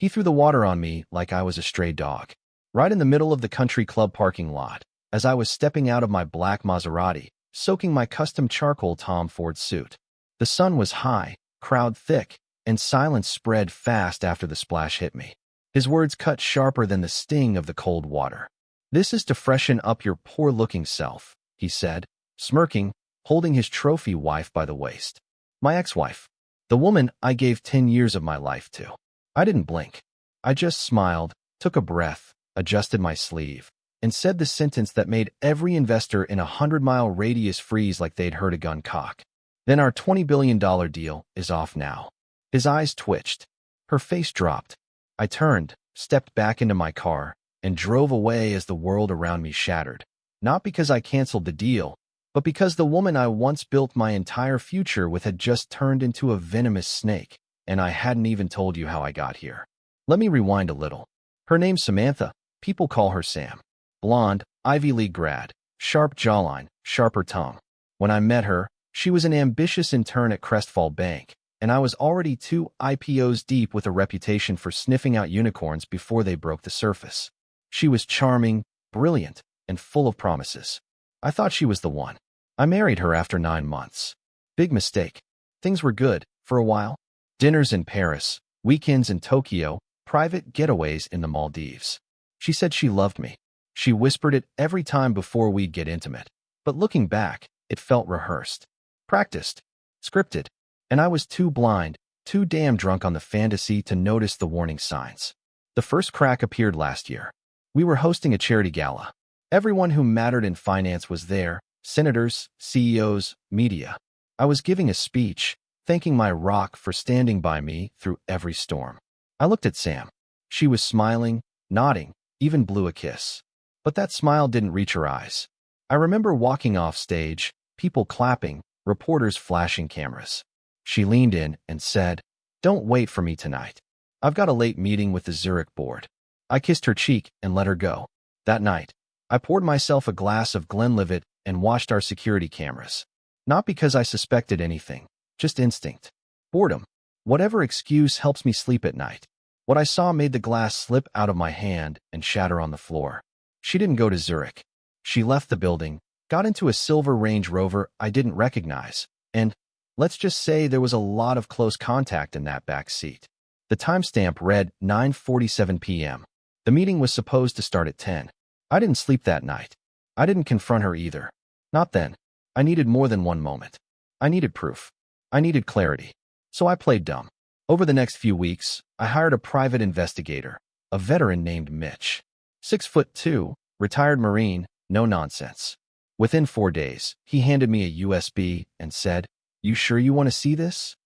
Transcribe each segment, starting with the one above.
He threw the water on me like I was a stray dog. Right in the middle of the country club parking lot, as I was stepping out of my black Maserati, soaking my custom charcoal Tom Ford suit. The sun was high, crowd thick, and silence spread fast after the splash hit me. His words cut sharper than the sting of the cold water. "This is to freshen up your poor-looking self," he said, smirking, holding his trophy wife by the waist. My ex-wife. The woman I gave 10 years of my life to. I didn't blink. I just smiled, took a breath, adjusted my sleeve, and said the sentence that made every investor in a 100-mile radius freeze like they'd heard a gun cock. "Then our $20 billion deal is off now." His eyes twitched. Her face dropped. I turned, stepped back into my car, and drove away as the world around me shattered. Not because I canceled the deal, but because the woman I once built my entire future with had just turned into a venomous snake, and I hadn't even told you how I got here. Let me rewind a little. Her name's Samantha. People call her Sam. Blonde, Ivy League grad, sharp jawline, sharper tongue. When I met her, she was an ambitious intern at Crestfall Bank, and I was already 2 IPOs deep with a reputation for sniffing out unicorns before they broke the surface. She was charming, brilliant, and full of promises. I thought she was the one. I married her after 9 months. Big mistake. Things were good, for a while. Dinners in Paris, weekends in Tokyo, private getaways in the Maldives. She said she loved me. She whispered it every time before we'd get intimate. But looking back, it felt rehearsed. Practiced. Scripted. And I was too blind, too damn drunk on the fantasy to notice the warning signs. The first crack appeared last year. We were hosting a charity gala. Everyone who mattered in finance was there, senators, CEOs, media. I was giving a speech, thanking my rock for standing by me through every storm. I looked at Sam. She was smiling, nodding, even blew a kiss. But that smile didn't reach her eyes. I remember walking off stage, people clapping, reporters flashing cameras. She leaned in and said, "Don't wait for me tonight. I've got a late meeting with the Zurich board." I kissed her cheek and let her go. That night, I poured myself a glass of Glenlivet and watched our security cameras. Not because I suspected anything, just instinct. Boredom. Whatever excuse helps me sleep at night. What I saw made the glass slip out of my hand and shatter on the floor. She didn't go to Zurich. She left the building, got into a silver Range Rover I didn't recognize, and let's just say there was a lot of close contact in that back seat. The timestamp read 9:47 p.m. The meeting was supposed to start at 10. I didn't sleep that night. I didn't confront her either. Not then. I needed more than one moment. I needed proof. I needed clarity. So I played dumb. Over the next few weeks, I hired a private investigator, a veteran named Mitch. 6'2", retired Marine, no nonsense. Within 4 days, he handed me a USB and said, "You sure you want to see this?"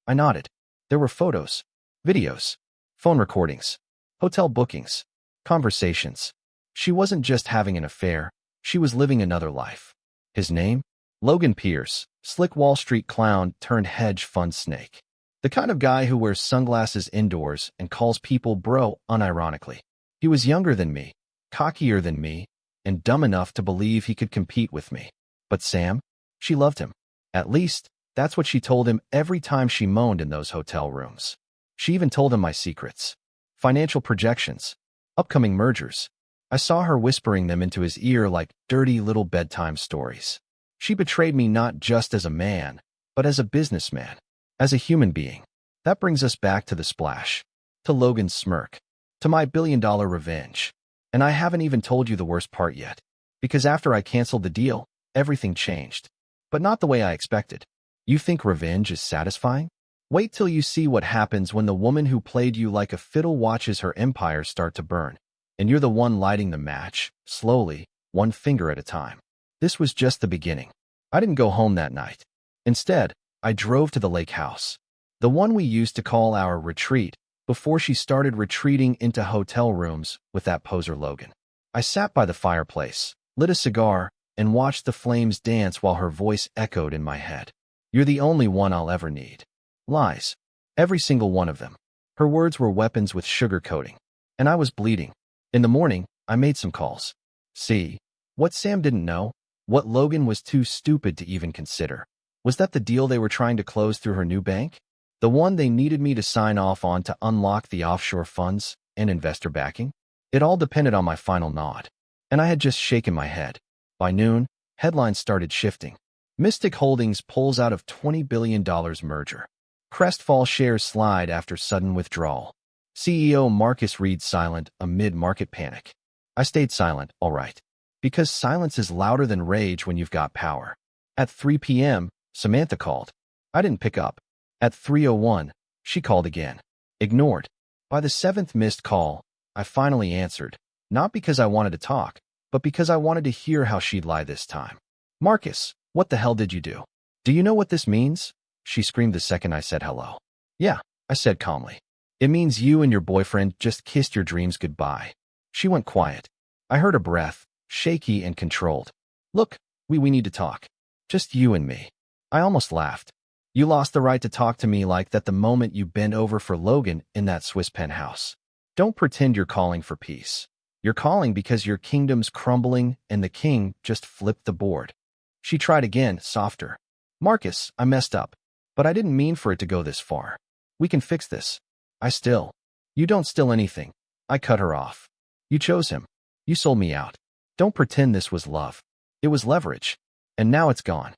I nodded. There were photos, videos, phone recordings, hotel bookings, conversations. She wasn't just having an affair, she was living another life. His name? Logan Pierce, slick Wall Street clown turned hedge fund snake. The kind of guy who wears sunglasses indoors and calls people bro unironically. He was younger than me, cockier than me, and dumb enough to believe he could compete with me. But Sam? She loved him. At least, that's what she told him every time she moaned in those hotel rooms. She even told him my secrets. Financial projections. Upcoming mergers. I saw her whispering them into his ear like dirty little bedtime stories. She betrayed me not just as a man, but as a businessman, as a human being. That brings us back to the splash, to Logan's smirk, to my billion-dollar revenge. And I haven't even told you the worst part yet, because after I canceled the deal, everything changed. But not the way I expected. You think revenge is satisfying? Wait till you see what happens when the woman who played you like a fiddle watches her empire start to burn, and you're the one lighting the match, slowly, one finger at a time. This was just the beginning. I didn't go home that night. Instead, I drove to the lake house, the one we used to call our retreat, before she started retreating into hotel rooms with that poser Logan. I sat by the fireplace, lit a cigar, and watched the flames dance while her voice echoed in my head. "You're the only one I'll ever need." Lies. Every single one of them. Her words were weapons with sugar coating. And I was bleeding. In the morning, I made some calls. See, what Sam didn't know, what Logan was too stupid to even consider, was that the deal they were trying to close through her new bank? The one they needed me to sign off on to unlock the offshore funds and investor backing? It all depended on my final nod. And I had just shaken my head. By noon, headlines started shifting. Mystic Holdings pulls out of $20 billion merger. Crestfall shares slide after sudden withdrawal. CEO Marcus Reed silent amid market panic. I stayed silent, all right. Because silence is louder than rage when you've got power. At 3 p.m., Samantha called. I didn't pick up. At 3:01, she called again. Ignored. By the seventh missed call, I finally answered, not because I wanted to talk, but because I wanted to hear how she'd lie this time. Marcus, what the hell did you do? Do you know what this means? She screamed the second I said hello. Yeah, I said calmly. It means you and your boyfriend just kissed your dreams goodbye. She went quiet. I heard her breath, shaky and controlled. Look, we need to talk. Just you and me. I almost laughed. You lost the right to talk to me like that the moment you bent over for Logan in that Swiss penthouse. Don't pretend you're calling for peace. You're calling because your kingdom's crumbling and the king just flipped the board. She tried again, softer. Marcus, I messed up. But I didn't mean for it to go this far. We can fix this. You don't still anything. I cut her off. You chose him. You sold me out. Don't pretend this was love. It was leverage. And now it's gone.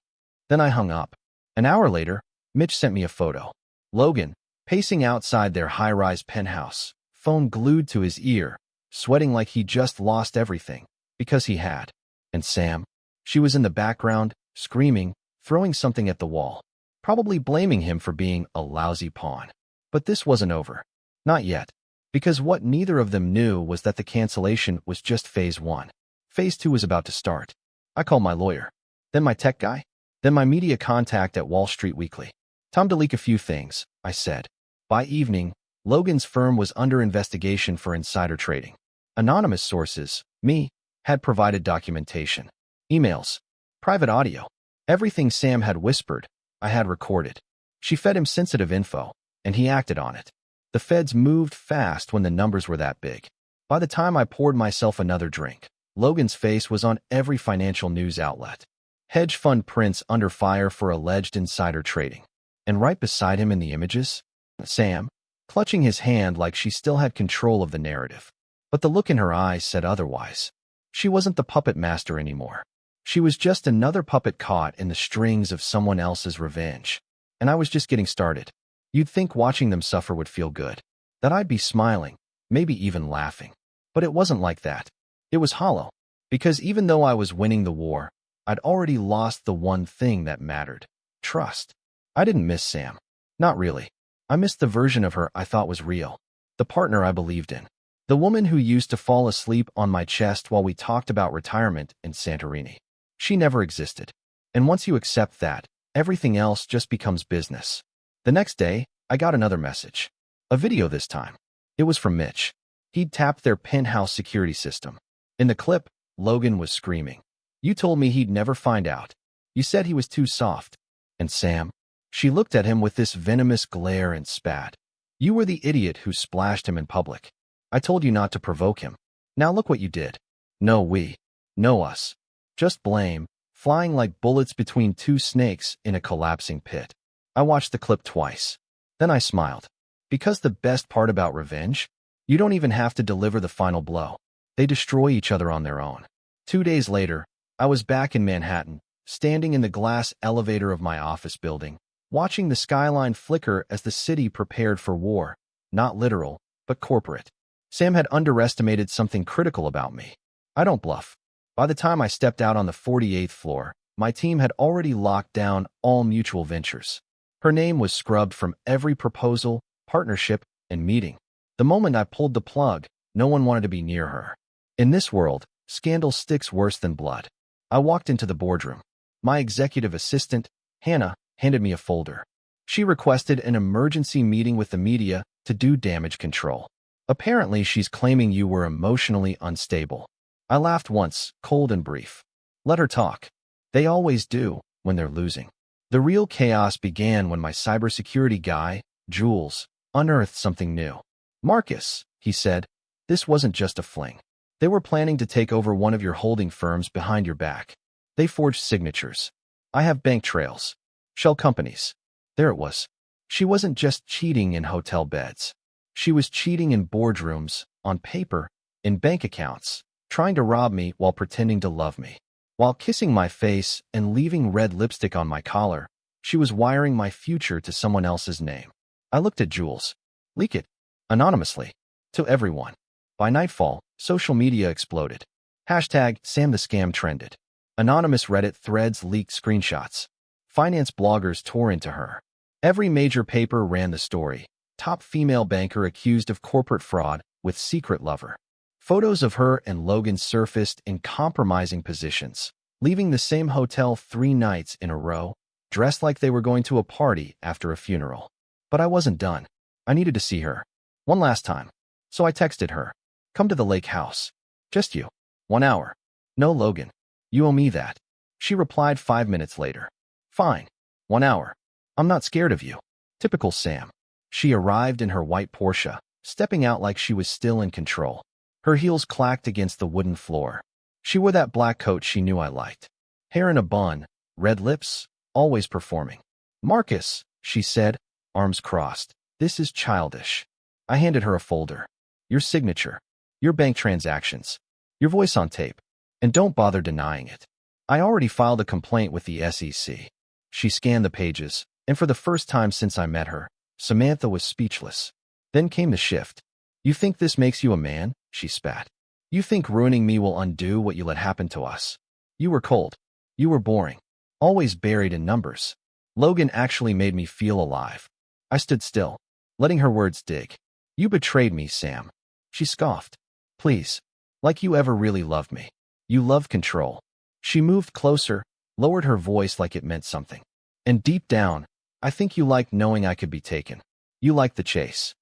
Then I hung up. An hour later, Mitch sent me a photo. Logan, pacing outside their high-rise penthouse, phone glued to his ear, sweating like he just lost everything, because he had. And Sam? She was in the background, screaming, throwing something at the wall, probably blaming him for being a lousy pawn. But this wasn't over. Not yet. Because what neither of them knew was that the cancellation was just phase 1. Phase 2 was about to start. I called my lawyer. Then my tech guy. Then my media contact at Wall Street Weekly. Time to leak a few things, I said. By evening, Logan's firm was under investigation for insider trading. Anonymous sources, me, had provided documentation. Emails. Private audio. Everything Sam had whispered, I had recorded. She fed him sensitive info, and he acted on it. The feds moved fast when the numbers were that big. By the time I poured myself another drink, Logan's face was on every financial news outlet. Hedge fund prince under fire for alleged insider trading. And right beside him in the images, Sam, clutching his hand like she still had control of the narrative. But the look in her eyes said otherwise. She wasn't the puppet master anymore. She was just another puppet caught in the strings of someone else's revenge. And I was just getting started. You'd think watching them suffer would feel good. That I'd be smiling, maybe even laughing. But it wasn't like that. It was hollow. Because even though I was winning the war, I'd already lost the one thing that mattered. Trust. I didn't miss Sam. Not really. I missed the version of her I thought was real. The partner I believed in. The woman who used to fall asleep on my chest while we talked about retirement in Santorini. She never existed. And once you accept that, everything else just becomes business. The next day, I got another message. A video this time. It was from Mitch. He'd tapped their penthouse security system. In the clip, Logan was screaming. You told me he'd never find out. You said he was too soft. And Sam? She looked at him with this venomous glare and spat. You were the idiot who splashed him in public. I told you not to provoke him. Now look what you did. No we. No us. Just blame, flying like bullets between two snakes in a collapsing pit. I watched the clip twice. Then I smiled. Because the best part about revenge? You don't even have to deliver the final blow. They destroy each other on their own. 2 days later, I was back in Manhattan, standing in the glass elevator of my office building, watching the skyline flicker as the city prepared for war. Not literal, but corporate. Sam had underestimated something critical about me. I don't bluff. By the time I stepped out on the 48th floor, my team had already locked down all mutual ventures. Her name was scrubbed from every proposal, partnership, and meeting. The moment I pulled the plug, no one wanted to be near her. In this world, scandal sticks worse than blood. I walked into the boardroom. My executive assistant, Hannah, handed me a folder. She requested an emergency meeting with the media to do damage control. Apparently, she's claiming you were emotionally unstable. I laughed once, cold and brief. Let her talk. They always do, when they're losing. The real chaos began when my cybersecurity guy, Jules, unearthed something new. Marcus, he said, this wasn't just a fling. They were planning to take over one of your holding firms behind your back. They forged signatures. I have bank trails. Shell companies. There it was. She wasn't just cheating in hotel beds. She was cheating in boardrooms, on paper, in bank accounts, trying to rob me while pretending to love me. While kissing my face and leaving red lipstick on my collar, she was wiring my future to someone else's name. I looked at Jules. Leak it. Anonymously. To everyone. By nightfall, social media exploded. Hashtag Sam the Scam trended. Anonymous Reddit threads leaked screenshots. Finance bloggers tore into her. Every major paper ran the story. Top female banker accused of corporate fraud with secret lover. Photos of her and Logan surfaced in compromising positions, leaving the same hotel 3 nights in a row, dressed like they were going to a party after a funeral. But I wasn't done. I needed to see her. One last time. So I texted her. Come to the lake house. Just you. 1 hour. No, Logan. You owe me that. She replied 5 minutes later. Fine. 1 hour. I'm not scared of you. Typical Sam. She arrived in her white Porsche, stepping out like she was still in control. Her heels clacked against the wooden floor. She wore that black coat she knew I liked. Hair in a bun, red lips, always performing. Marcus, she said, arms crossed. This is childish. I handed her a folder. Your signature. Your bank transactions. Your voice on tape. And don't bother denying it. I already filed a complaint with the SEC. She scanned the pages, and for the first time since I met her, Samantha was speechless. Then came the shift. You think this makes you a man? She spat. You think ruining me will undo what you let happen to us? You were cold. You were boring. Always buried in numbers. Logan actually made me feel alive. I stood still, letting her words dig. You betrayed me, Sam. She scoffed. Please. Like you ever really loved me. You love control. She moved closer, lowered her voice like it meant something. And deep down, I think you liked knowing I could be taken. You liked the chase.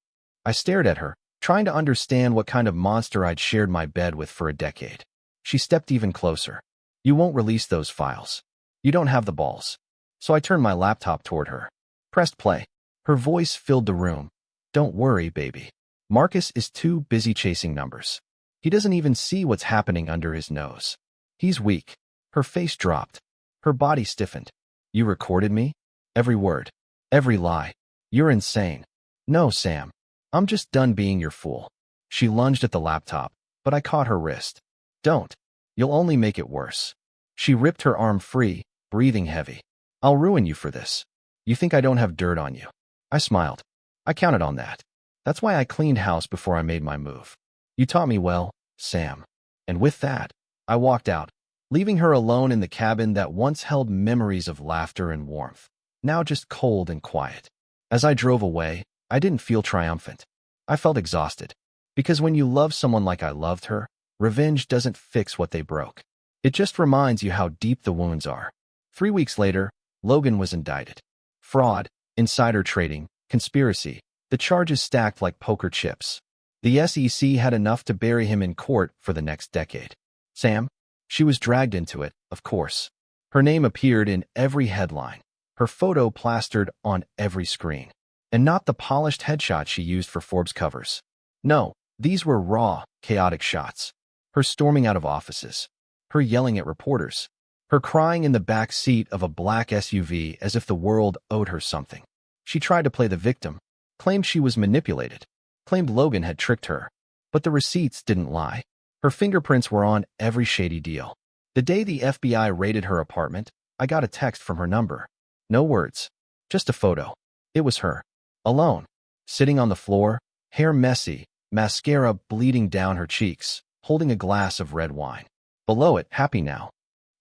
I stared at her, trying to understand what kind of monster I'd shared my bed with for a decade. She stepped even closer. You won't release those files. You don't have the balls. So I turned my laptop toward her. Pressed play. Her voice filled the room. Don't worry, baby. Marcus is too busy chasing numbers. He doesn't even see what's happening under his nose. He's weak. Her face dropped. Her body stiffened. You recorded me? Every word. Every lie. You're insane. No, Sam. I'm just done being your fool. She lunged at the laptop, but I caught her wrist. Don't. You'll only make it worse. She ripped her arm free, breathing heavy. I'll ruin you for this. You think I don't have dirt on you? I smiled. I counted on that. That's why I cleaned house before I made my move. You taught me well, Sam. And with that, I walked out, leaving her alone in the cabin that once held memories of laughter and warmth, now just cold and quiet. As I drove away, I didn't feel triumphant. I felt exhausted. Because when you love someone like I loved her, revenge doesn't fix what they broke. It just reminds you how deep the wounds are. 3 weeks later, Logan was indicted. Fraud, insider trading, conspiracy. The charges stacked like poker chips. The SEC had enough to bury him in court for the next decade. Sam? She was dragged into it, of course. Her name appeared in every headline. Her photo plastered on every screen. And not the polished headshot she used for Forbes covers. No, these were raw, chaotic shots. Her storming out of offices. Her yelling at reporters. Her crying in the back seat of a black SUV as if the world owed her something. She tried to play the victim, claimed she was manipulated, claimed Logan had tricked her. But the receipts didn't lie. Her fingerprints were on every shady deal. The day the FBI raided her apartment, I got a text from her number. No words, just a photo. It was her. Alone, sitting on the floor, hair messy, mascara bleeding down her cheeks, holding a glass of red wine. Below it, happy now.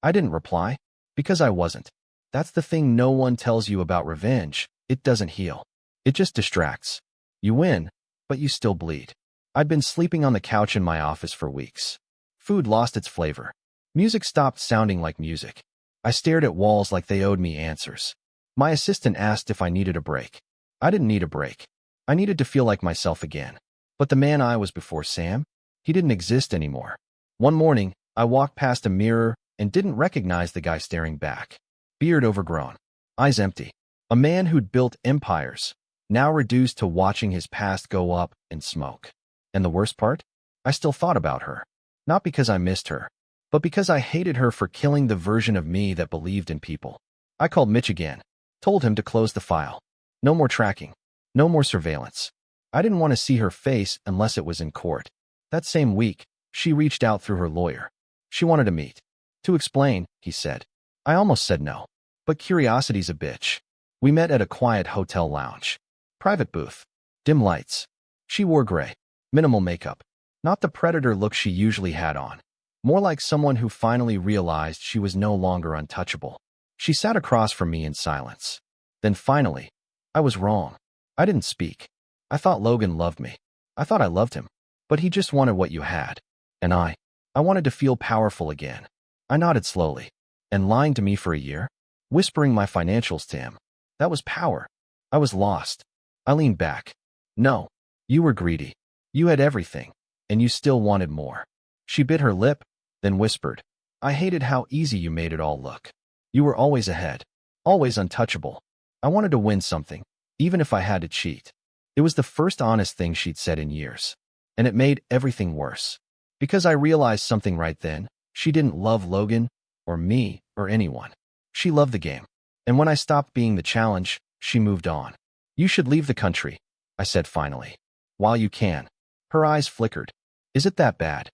I didn't reply, because I wasn't. That's the thing no one tells you about revenge. It doesn't heal. It just distracts. You win, but you still bleed. I'd been sleeping on the couch in my office for weeks. Food lost its flavor. Music stopped sounding like music. I stared at walls like they owed me answers. My assistant asked if I needed a break. I didn't need a break. I needed to feel like myself again. But the man I was before Sam, he didn't exist anymore. One morning, I walked past a mirror and didn't recognize the guy staring back. Beard overgrown. Eyes empty. A man who'd built empires, now reduced to watching his past go up in smoke. And the worst part? I still thought about her. Not because I missed her, but because I hated her for killing the version of me that believed in people. I called Mitch again, told him to close the file. No more tracking. No more surveillance. I didn't want to see her face unless it was in court. That same week, she reached out through her lawyer. She wanted to meet. To explain, he said. I almost said no. But curiosity's a bitch. We met at a quiet hotel lounge. Private booth. Dim lights. She wore gray. Minimal makeup. Not the predator look she usually had on. More like someone who finally realized she was no longer untouchable. She sat across from me in silence. Then finally, I was wrong. I didn't speak. I thought Logan loved me. I thought I loved him. But he just wanted what you had. And I wanted to feel powerful again. I nodded slowly. And lying to me for a year? Whispering my financials to him. That was power. I was lost. I leaned back. No, you were greedy. You had everything. And you still wanted more. She bit her lip, then whispered, I hated how easy you made it all look. You were always ahead. Always untouchable. I wanted to win something, even if I had to cheat. It was the first honest thing she'd said in years. And it made everything worse. Because I realized something right then. She didn't love Logan, or me, or anyone. She loved the game. And when I stopped being the challenge, she moved on. You should leave the country, I said finally. While you can. Her eyes flickered. Is it that bad?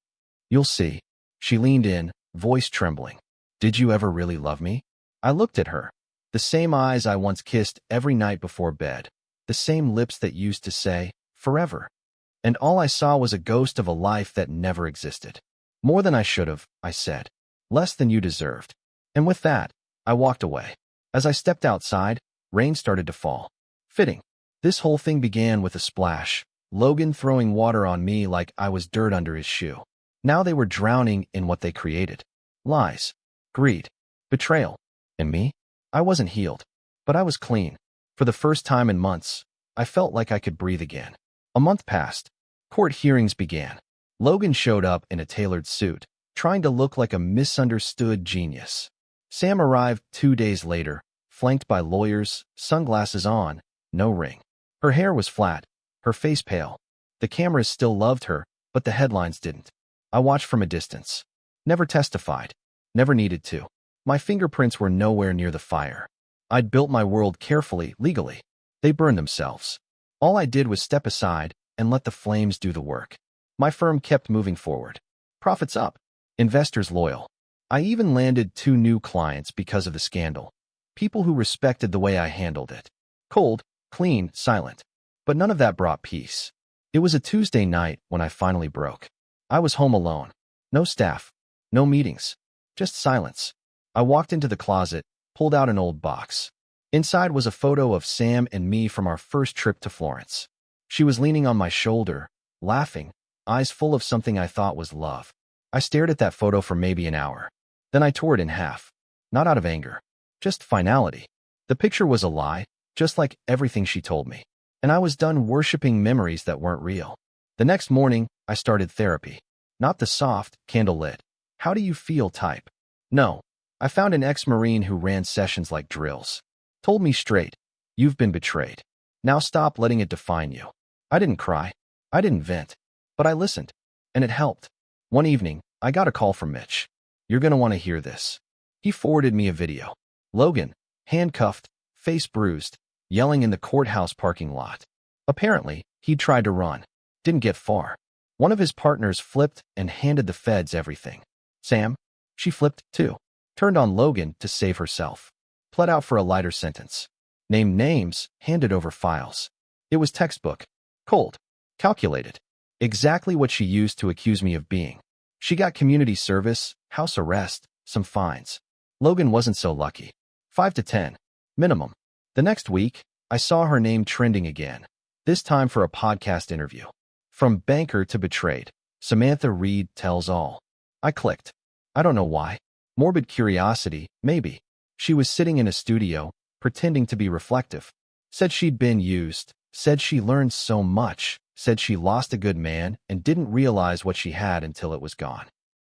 You'll see. She leaned in, voice trembling. Did you ever really love me? I looked at her. The same eyes I once kissed every night before bed. The same lips that used to say, forever. And all I saw was a ghost of a life that never existed. More than I should have, I said. Less than you deserved. And with that, I walked away. As I stepped outside, rain started to fall. Fitting. This whole thing began with a splash. Logan throwing water on me like I was dirt under his shoe. Now they were drowning in what they created. Lies. Greed. Betrayal. And me? I wasn't healed. But I was clean. For the first time in months, I felt like I could breathe again. A month passed. Court hearings began. Logan showed up in a tailored suit, trying to look like a misunderstood genius. Sam arrived 2 days later, flanked by lawyers, sunglasses on, no ring. Her hair was flat, her face pale. The cameras still loved her, but the headlines didn't. I watched from a distance. Never testified. Never needed to. My fingerprints were nowhere near the fire. I'd built my world carefully, legally. They burned themselves. All I did was step aside and let the flames do the work. My firm kept moving forward. Profits up. Investors loyal. I even landed 2 new clients because of the scandal. People who respected the way I handled it. Cold, clean, silent. But none of that brought peace. It was a Tuesday night when I finally broke. I was home alone. No staff. No meetings. Just silence. I walked into the closet, pulled out an old box. Inside was a photo of Sam and me from our first trip to Florence. She was leaning on my shoulder, laughing, eyes full of something I thought was love. I stared at that photo for maybe an hour. Then I tore it in half. Not out of anger. Just finality. The picture was a lie, just like everything she told me. And I was done worshiping memories that weren't real. The next morning, I started therapy. Not the soft, candlelit, how do you feel type. No. I found an ex-Marine who ran sessions like drills. Told me straight, you've been betrayed. Now stop letting it define you. I didn't cry. I didn't vent. But I listened. And it helped. One evening, I got a call from Mitch. You're gonna want to hear this. He forwarded me a video. Logan, handcuffed, face bruised, yelling in the courthouse parking lot. Apparently, he'd tried to run. Didn't get far. One of his partners flipped and handed the feds everything. Sam? She flipped, too. Turned on Logan to save herself. Pled out for a lighter sentence. Named names, handed over files. It was textbook. Cold. Calculated. Exactly what she used to accuse me of being. She got community service, house arrest, some fines. Logan wasn't so lucky. 5 to 10. Minimum. The next week, I saw her name trending again. This time for a podcast interview. From banker to betrayed. Samantha Reed tells all. I clicked. I don't know why. Morbid curiosity, maybe. She was sitting in a studio, pretending to be reflective. Said she'd been used. Said she learned so much. Said she lost a good man and didn't realize what she had until it was gone.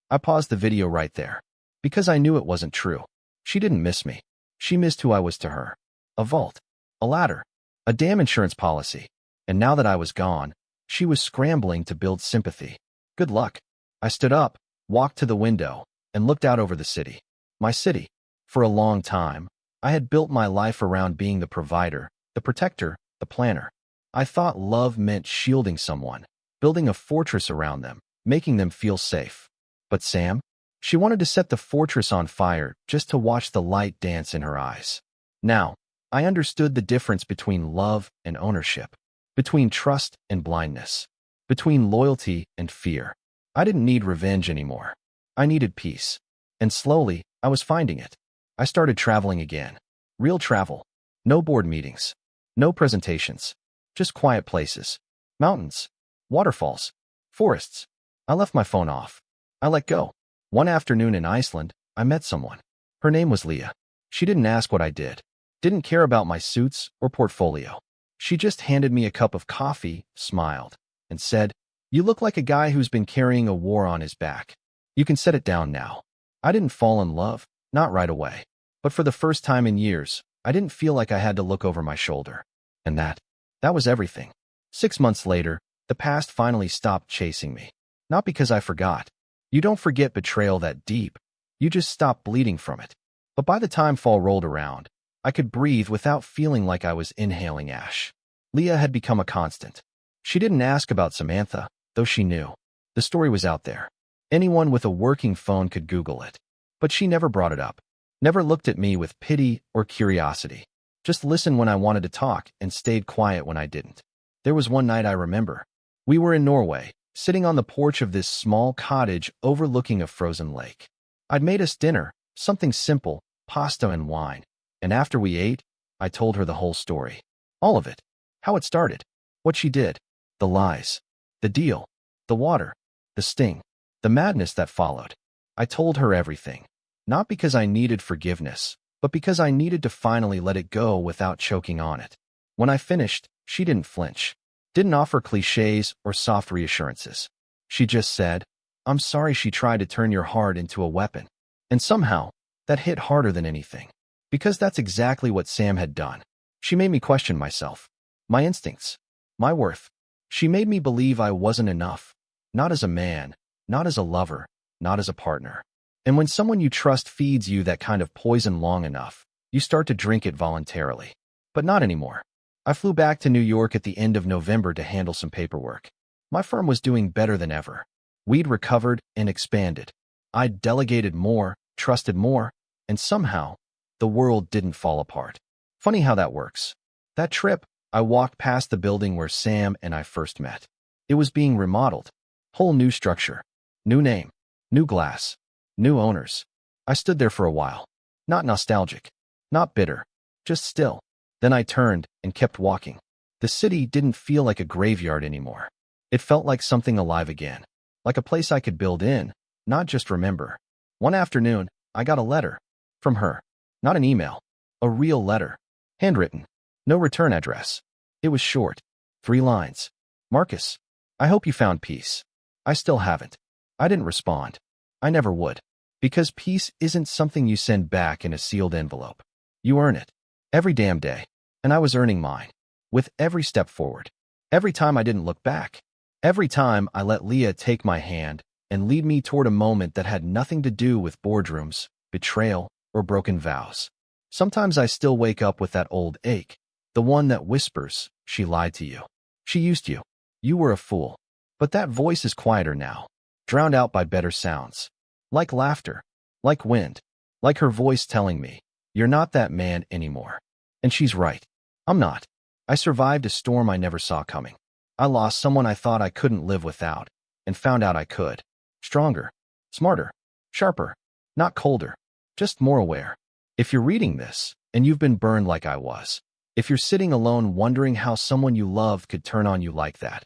I paused the video right there. Because I knew it wasn't true. She didn't miss me. She missed who I was to her. A vault. A ladder. A damn insurance policy. And now that I was gone, she was scrambling to build sympathy. Good luck. I stood up, walked to the window, and looked out over the city. My city. For a long time, I had built my life around being the provider, the protector, the planner. I thought love meant shielding someone, building a fortress around them, making them feel safe. But Sam? She wanted to set the fortress on fire just to watch the light dance in her eyes. Now, I understood the difference between love and ownership, between trust and blindness, between loyalty and fear. I didn't need revenge anymore. I needed peace. And slowly, I was finding it. I started traveling again. Real travel. No board meetings. No presentations. Just quiet places. Mountains. Waterfalls. Forests. I left my phone off. I let go. One afternoon in Iceland, I met someone. Her name was Leah. She didn't ask what I did. Didn't care about my suits or portfolio. She just handed me a cup of coffee, smiled, and said, "You look like a guy who's been carrying a war on his back. You can set it down now." I didn't fall in love, not right away. But for the first time in years, I didn't feel like I had to look over my shoulder. And that was everything. 6 months later, the past finally stopped chasing me. Not because I forgot. You don't forget betrayal that deep. You just stop bleeding from it. But by the time fall rolled around, I could breathe without feeling like I was inhaling ash. Leah had become a constant. She didn't ask about Samantha, though she knew. The story was out there. Anyone with a working phone could Google it. But she never brought it up. Never looked at me with pity or curiosity. Just listened when I wanted to talk and stayed quiet when I didn't. There was one night I remember. We were in Norway, sitting on the porch of this small cottage overlooking a frozen lake. I'd made us dinner, something simple, pasta and wine. And after we ate, I told her the whole story. All of it. How it started. What she did. The lies. The deal. The water. The sting. The madness that followed. I told her everything. Not because I needed forgiveness, but because I needed to finally let it go without choking on it. When I finished, she didn't flinch. Didn't offer cliches or soft reassurances. She just said, "I'm sorry she tried to turn your heart into a weapon." And somehow, that hit harder than anything. Because that's exactly what Sam had done. She made me question myself, my instincts, my worth. She made me believe I wasn't enough. Not as a man, not as a lover, not as a partner. And when someone you trust feeds you that kind of poison long enough, you start to drink it voluntarily. But not anymore. I flew back to New York at the end of November to handle some paperwork. My firm was doing better than ever. We'd recovered and expanded. I'd delegated more, trusted more, and somehow, the world didn't fall apart. Funny how that works. That trip, I walked past the building where Sam and I first met. It was being remodeled. Whole new structure. New name. New glass. New owners. I stood there for a while. Not nostalgic. Not bitter. Just still. Then I turned and kept walking. The city didn't feel like a graveyard anymore. It felt like something alive again. Like a place I could build in, not just remember. One afternoon, I got a letter. From her. Not an email. A real letter. Handwritten. No return address. It was short. 3 lines. "Marcus, I hope you found peace. I still haven't." I didn't respond. I never would. Because peace isn't something you send back in a sealed envelope. You earn it. Every damn day. And I was earning mine. With every step forward. Every time I didn't look back. Every time I let Leah take my hand and lead me toward a moment that had nothing to do with boardrooms, betrayal, or broken vows. Sometimes I still wake up with that old ache. The one that whispers, "She lied to you. She used you. You were a fool." But that voice is quieter now. Drowned out by better sounds. Like laughter. Like wind. Like her voice telling me, "You're not that man anymore." And she's right. I'm not. I survived a storm I never saw coming. I lost someone I thought I couldn't live without, and found out I could. Stronger. Smarter. Sharper. Not colder. Just more aware. If you're reading this, and you've been burned like I was, if you're sitting alone wondering how someone you loved could turn on you like that,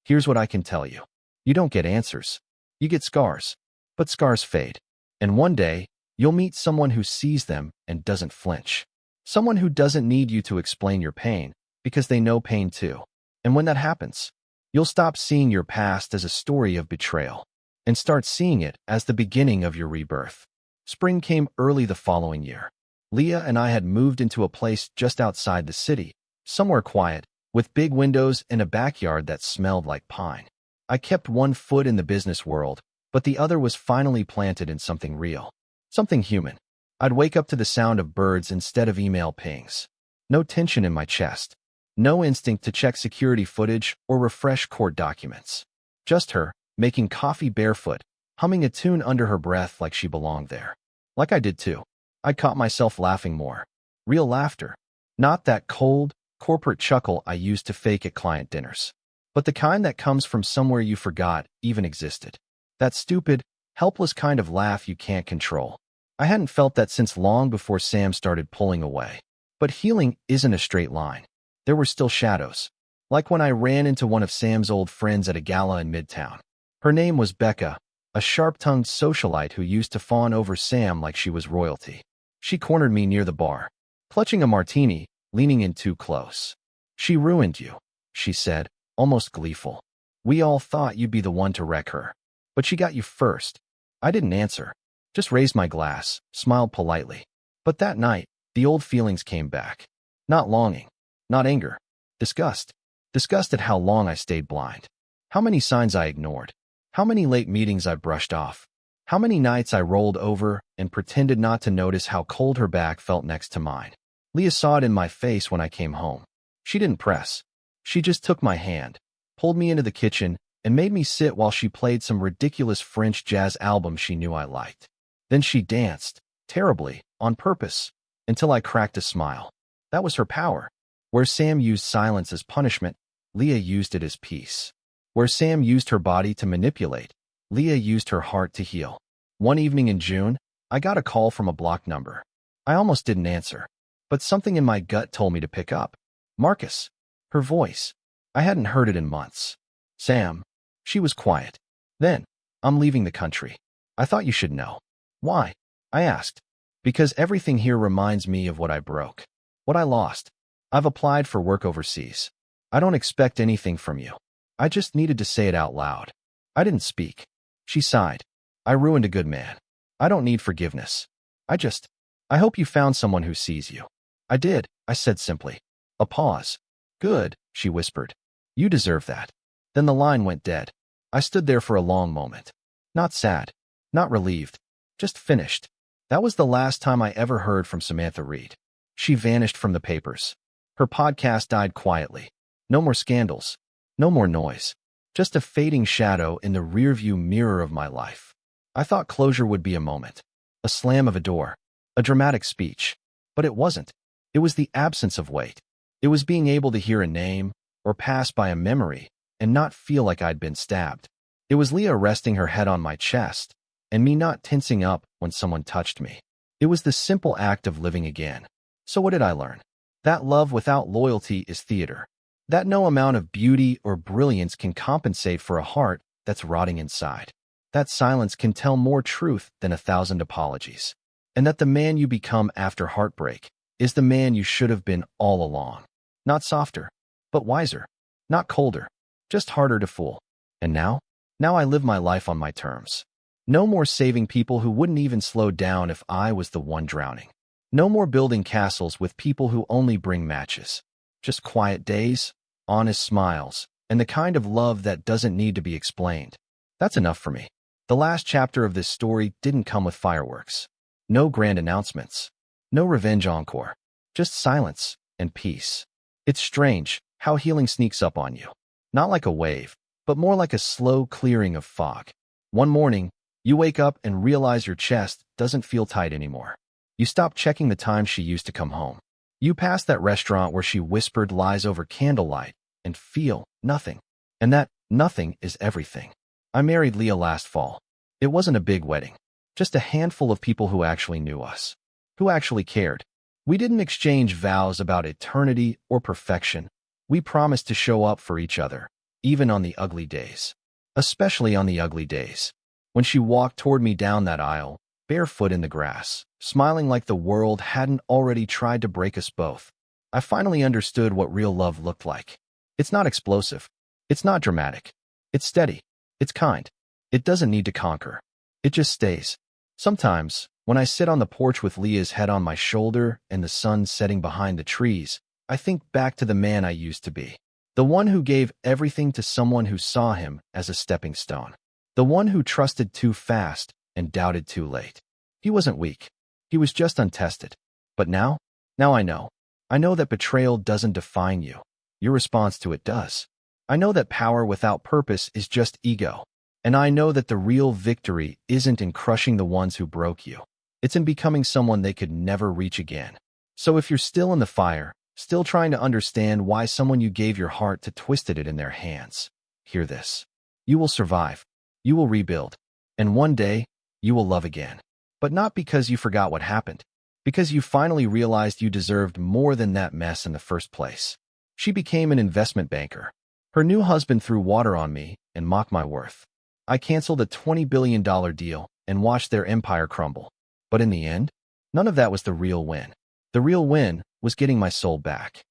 here's what I can tell you. You don't get answers. You get scars. But scars fade. And one day, you'll meet someone who sees them and doesn't flinch. Someone who doesn't need you to explain your pain, because they know pain too. And when that happens, you'll stop seeing your past as a story of betrayal, and start seeing it as the beginning of your rebirth. Spring came early the following year. Leah and I had moved into a place just outside the city, somewhere quiet, with big windows and a backyard that smelled like pine. I kept one foot in the business world, but the other was finally planted in something real, something human. I'd wake up to the sound of birds instead of email pings. No tension in my chest. No instinct to check security footage or refresh court documents. Just her, making coffee barefoot, humming a tune under her breath like she belonged there. Like I did too. I caught myself laughing more. Real laughter. Not that cold, corporate chuckle I used to fake at client dinners. But the kind that comes from somewhere you forgot even existed. That stupid, helpless kind of laugh you can't control. I hadn't felt that since long before Sam started pulling away. But healing isn't a straight line. There were still shadows. Like when I ran into one of Sam's old friends at a gala in Midtown. Her name was Becca, a sharp-tongued socialite who used to fawn over Sam like she was royalty. She cornered me near the bar, clutching a martini, leaning in too close. "She ruined you," she said, almost gleeful. "We all thought you'd be the one to wreck her. But she got you first." I didn't answer, just raised my glass, smiled politely. But that night, the old feelings came back. Not longing, not anger, disgust. Disgust at how long I stayed blind. How many signs I ignored. How many late meetings I brushed off. How many nights I rolled over and pretended not to notice how cold her back felt next to mine. Leah saw it in my face when I came home. She didn't press. She just took my hand, pulled me into the kitchen, and made me sit while she played some ridiculous French jazz album she knew I liked. Then she danced, terribly, on purpose, until I cracked a smile. That was her power. Where Sam used silence as punishment, Leah used it as peace. Where Sam used her body to manipulate, Leah used her heart to heal. One evening in June, I got a call from a blocked number. I almost didn't answer, but something in my gut told me to pick up. Marcus. Her voice. I hadn't heard it in months. "Sam." She was quiet. "Then, I'm leaving the country. I thought you should know." "Why?" I asked. "Because everything here reminds me of what I broke. What I lost. I've applied for work overseas. I don't expect anything from you. I just needed to say it out loud." I didn't speak. She sighed. "I ruined a good man. I don't need forgiveness. I hope you found someone who sees you." "I did," I said simply. A pause. "Good," she whispered. "You deserve that." Then the line went dead. I stood there for a long moment. Not sad. Not relieved. Just finished. That was the last time I ever heard from Samantha Reed. She vanished from the papers. Her podcast died quietly. No more scandals. No more noise. Just a fading shadow in the rearview mirror of my life. I thought closure would be a moment. A slam of a door. A dramatic speech. But it wasn't. It was the absence of weight. It was being able to hear a name, or pass by a memory, and not feel like I'd been stabbed. It was Leah resting her head on my chest, and me not tensing up when someone touched me. It was the simple act of living again. So what did I learn? That love without loyalty is theater. That no amount of beauty or brilliance can compensate for a heart that's rotting inside. That silence can tell more truth than 1,000 apologies. And that the man you become after heartbreak is the man you should have been all along. Not softer, but wiser. Not colder, just harder to fool. And now? Now I live my life on my terms. No more saving people who wouldn't even slow down if I was the one drowning. No more building castles with people who only bring matches. Just quiet days, honest smiles, and the kind of love that doesn't need to be explained. That's enough for me. The last chapter of this story didn't come with fireworks. No grand announcements. No revenge encore. Just silence and peace. It's strange how healing sneaks up on you. Not like a wave, but more like a slow clearing of fog. One morning, you wake up and realize your chest doesn't feel tight anymore. You stop checking the time she used to come home. You pass that restaurant where she whispered lies over candlelight and feel nothing. And that nothing is everything. I married Leah last fall. It wasn't a big wedding. Just a handful of people who actually knew us. Who actually cared. We didn't exchange vows about eternity or perfection. We promised to show up for each other, even on the ugly days. Especially on the ugly days. When she walked toward me down that aisle, barefoot in the grass, smiling like the world hadn't already tried to break us both, I finally understood what real love looked like. It's not explosive. It's not dramatic. It's steady. It's kind. It doesn't need to conquer. It just stays. Sometimes, when I sit on the porch with Leah's head on my shoulder and the sun setting behind the trees, I think back to the man I used to be. The one who gave everything to someone who saw him as a stepping stone. The one who trusted too fast and doubted too late. He wasn't weak. He was just untested. But now I know. I know that betrayal doesn't define you. Your response to it does. I know that power without purpose is just ego. And I know that the real victory isn't in crushing the ones who broke you. It's in becoming someone they could never reach again. So if you're still in the fire, still trying to understand why someone you gave your heart to twisted it in their hands, hear this. You will survive. You will rebuild. And one day, you will love again. But not because you forgot what happened. Because you finally realized you deserved more than that mess in the first place. She became an investment banker. Her new husband threw water on me and mocked my worth. I canceled a $20 billion deal and watched their empire crumble. But in the end, none of that was the real win. The real win was getting my soul back.